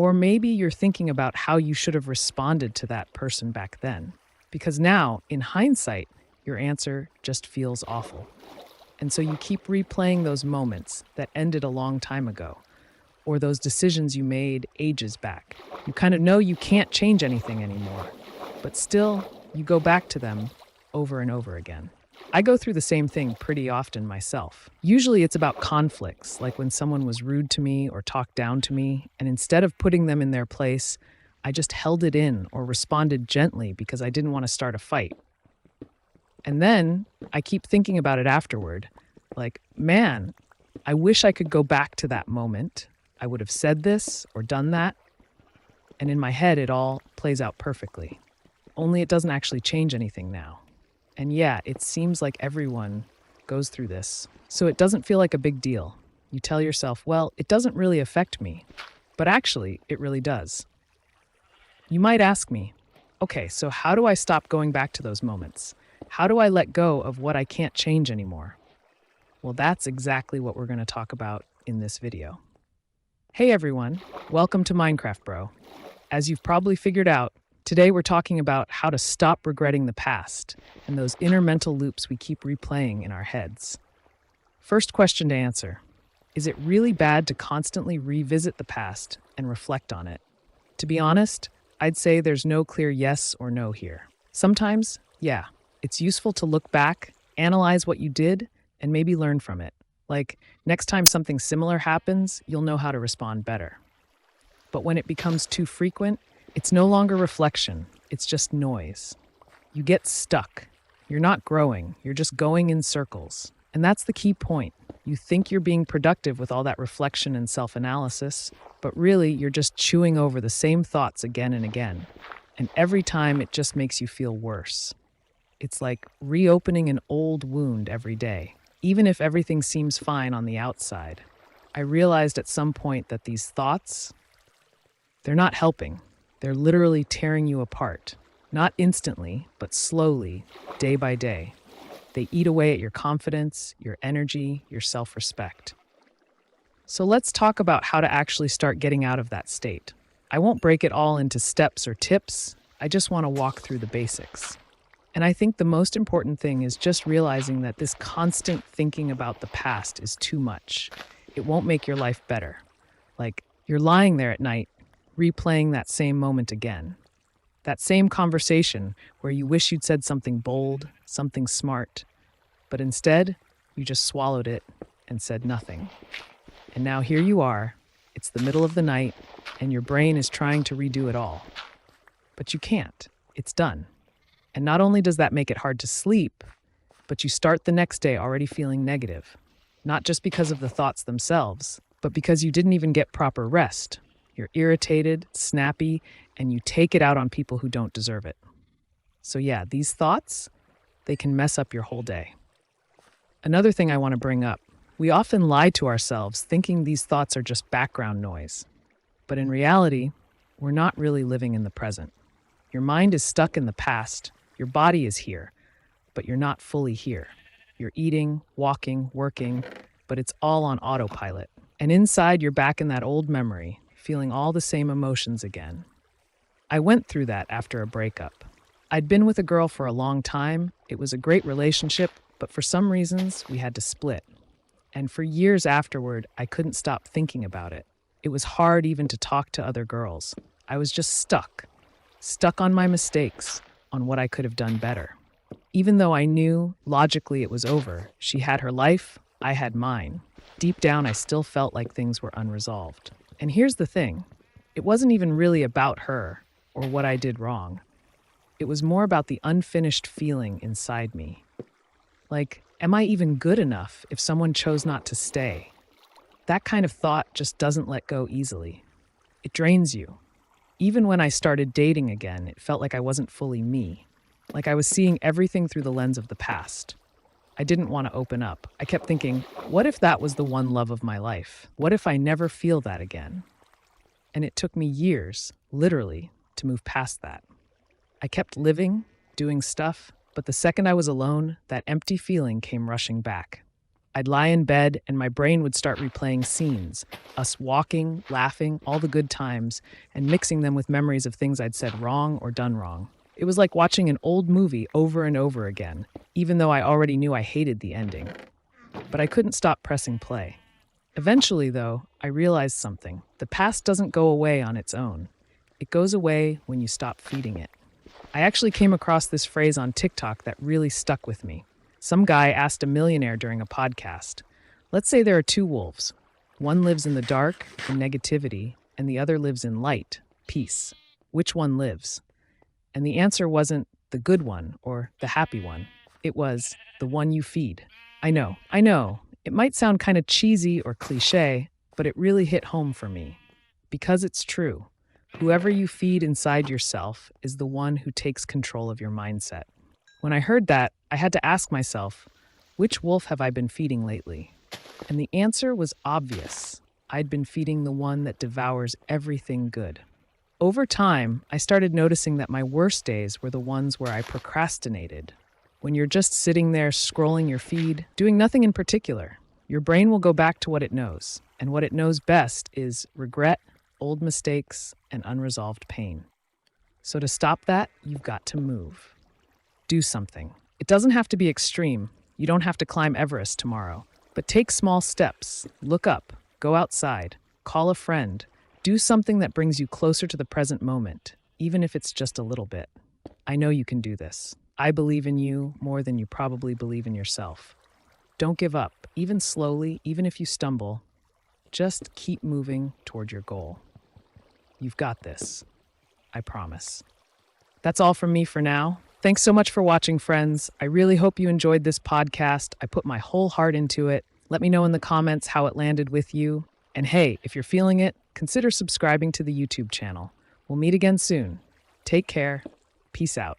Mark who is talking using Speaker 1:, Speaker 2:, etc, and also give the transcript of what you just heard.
Speaker 1: Or maybe you're thinking about how you should have responded to that person back then. Because now, in hindsight, your answer just feels awful. And so you keep replaying those moments that ended a long time ago, or those decisions you made ages back. You kind of know you can't change anything anymore, but still, you go back to them over and over again. I go through the same thing pretty often myself. Usually it's about conflicts, like when someone was rude to me or talked down to me, and instead of putting them in their place, I just held it in or responded gently because I didn't want to start a fight. And then I keep thinking about it afterward, like, man, I wish I could go back to that moment. I would have said this or done that. And in my head, it all plays out perfectly. Only it doesn't actually change anything now. And yeah, it seems like everyone goes through this. So it doesn't feel like a big deal. You tell yourself, well, it doesn't really affect me. But actually, it really does. You might ask me, okay, so how do I stop going back to those moments? How do I let go of what I can't change anymore? Well, that's exactly what we're going to talk about in this video. Hey everyone, welcome to Minecraft Bro. As you've probably figured out, today we're talking about how to stop regretting the past and those inner mental loops we keep replaying in our heads. First question to answer, is it really bad to constantly revisit the past and reflect on it? To be honest, I'd say there's no clear yes or no here. Sometimes, yeah, it's useful to look back, analyze what you did, and maybe learn from it. Like, next time something similar happens, you'll know how to respond better. But when it becomes too frequent, it's no longer reflection, it's just noise. You get stuck. You're not growing, you're just going in circles. And that's the key point. You think you're being productive with all that reflection and self-analysis, but really you're just chewing over the same thoughts again and again. And every time it just makes you feel worse. It's like reopening an old wound every day. Even if everything seems fine on the outside, I realized at some point that these thoughts, they're not helping. They're literally tearing you apart. Not instantly, but slowly, day by day. They eat away at your confidence, your energy, your self-respect. So let's talk about how to actually start getting out of that state. I won't break it all into steps or tips. I just want to walk through the basics. And I think the most important thing is just realizing that this constant thinking about the past is too much. It won't make your life better. Like, you're lying there at night, replaying that same moment again. That same conversation where you wish you'd said something bold, something smart, but instead, you just swallowed it and said nothing. And now here you are, it's the middle of the night, and your brain is trying to redo it all. But you can't. It's done. And not only does that make it hard to sleep, but you start the next day already feeling negative. Not just because of the thoughts themselves, but because you didn't even get proper rest. You're irritated, snappy, and you take it out on people who don't deserve it. So yeah, these thoughts, they can mess up your whole day. Another thing I want to bring up, we often lie to ourselves thinking these thoughts are just background noise. But in reality, we're not really living in the present. Your mind is stuck in the past. Your body is here, but you're not fully here. You're eating, walking, working, but it's all on autopilot. And inside, you're back in that old memory, feeling all the same emotions again. I went through that after a breakup. I'd been with a girl for a long time. It was a great relationship, but for some reasons, we had to split. And for years afterward, I couldn't stop thinking about it. It was hard even to talk to other girls. I was just stuck on my mistakes, on what I could have done better. Even though I knew logically it was over, she had her life, I had mine. Deep down, I still felt like things were unresolved. And here's the thing, it wasn't even really about her or what I did wrong. It was more about the unfinished feeling inside me. Like, am I even good enough if someone chose not to stay? That kind of thought just doesn't let go easily. It drains you. Even when I started dating again, it felt like I wasn't fully me. Like I was seeing everything through the lens of the past. I didn't want to open up. I kept thinking, what if that was the one love of my life? What if I never feel that again? And it took me years, literally, to move past that. I kept living, doing stuff, but the second I was alone, that empty feeling came rushing back. I'd lie in bed and my brain would start replaying scenes, us walking, laughing, all the good times, and mixing them with memories of things I'd said wrong or done wrong. It was like watching an old movie over and over again, even though I already knew I hated the ending. But I couldn't stop pressing play. Eventually, though, I realized something. The past doesn't go away on its own. It goes away when you stop feeding it. I actually came across this phrase on TikTok that really stuck with me. Some guy asked a millionaire during a podcast, let's say there are two wolves. One lives in the dark, in negativity, and the other lives in light, peace. Which one lives? And the answer wasn't the good one or the happy one. It was the one you feed. I know. It might sound kind of cheesy or cliche, but it really hit home for me. Because it's true. Whoever you feed inside yourself is the one who takes control of your mindset. When I heard that, I had to ask myself, which wolf have I been feeding lately? And the answer was obvious. I'd been feeding the one that devours everything good. Over time, I started noticing that my worst days were the ones where I procrastinated. When you're just sitting there scrolling your feed, doing nothing in particular, your brain will go back to what it knows. And what it knows best is regret, old mistakes, and unresolved pain. So to stop that, you've got to move. Do something. It doesn't have to be extreme. You don't have to climb Everest tomorrow. But take small steps. Look up. Go outside. Call a friend. Do something that brings you closer to the present moment, even if it's just a little bit. I know you can do this. I believe in you more than you probably believe in yourself. Don't give up, even slowly, even if you stumble. Just keep moving toward your goal. You've got this. I promise. That's all from me for now. Thanks so much for watching, friends. I really hope you enjoyed this podcast. I put my whole heart into it. Let me know in the comments how it landed with you. And hey, if you're feeling it, consider subscribing to the YouTube channel. We'll meet again soon. Take care. Peace out.